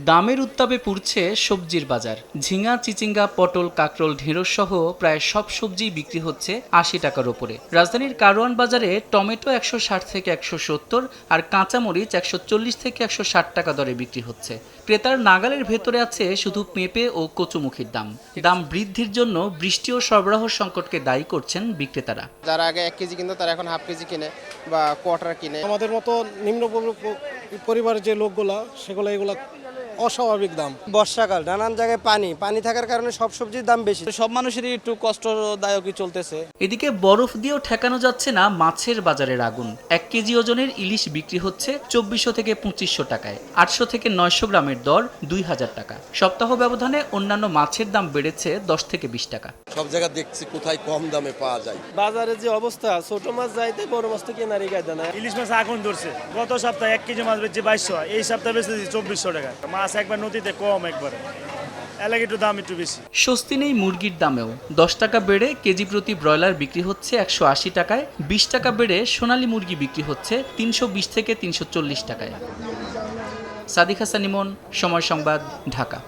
দামের উত্তাপে পুড়ছে সবজির বাজার। ঝিঙা, চিচিঙ্গা, পটল, কাকরোল, ঢেঁড়স সহ প্রায় সব সবজি বিক্রি হচ্ছে ৮০ টাকার ওপরে। রাজধানীর কারওয়ান বাজারে টমেটো ১৬০ থেকে ১৭০ আর কাঁচামরিচ ১৪০ থেকে ১৬০ টাকা দরে বিক্রি হচ্ছে। ক্রেতার নাগালের ভেতরে আছে শুধু পেঁপে ও কচুমুখির দাম। দাম বৃদ্ধির জন্য বৃষ্টি ও সরবরাহ সংকটকে দায়ী করছেন বিক্রেতারা। যারা আগে ১ কেজি কিনতো তারা এখন হাফ কেজি কিনে বা কোয়ার্টার কিনে। আমাদের মতো নিম্ন পরিবারের যে লোকগুলা সেগুলো এগুলা অস্বাভাবিক দাম। বর্ষাকাল, নানান জায়গায় পানি থাকার কারণে সব সবজির দাম বেশি। সব মানুষেরই একটু কষ্টদায়কই চলতেছে। এদিকে বরফ দিয়েও ঠেকানো যাচ্ছে না মাছের বাজারের আগুন। ১ কেজি ওজনের ইলিশ বিক্রি হচ্ছে ২৪০০ থেকে ২৫০০ টাকায়। ৮০০ থেকে ৯০০ গ্রামের দর ২০০০ টাকা। সপ্তাহ ব্যবধানে অন্যান্য মাছের দাম বেড়েছে ১০ থেকে ২০ টাকা। সব জায়গা দেখছি কোথায় কম দামে পাওয়া যায়। বাজারের যে অবস্থা, ছোট মাছ যাইতে বড় মাছ তো কেনারই কায়দা না। ইলিশ মাছ আগুন ধরছে। গত সপ্তাহে 1 কেজি মাছ বেচছে ২২০০, এই সপ্তাহে বেচেছি ২৪০০ টাকা। মাছ একবার নদীতে কম, একবারে এলাকা একটু দাম একটু বেশি। স্বস্তি নেই মুরগির দামেও। ১০ টাকা বেড়ে কেজি প্রতি ব্রয়লার বিক্রি হচ্ছে ১৮০ টাকায়। ২০ টাকা বেড়ে সোনালী মুরগি বিক্রি হচ্ছে ৩২০ থেকে ৩৪০ টাকায়। সাদিক হাসান ইমন, সময় সংবাদ, ঢাকা।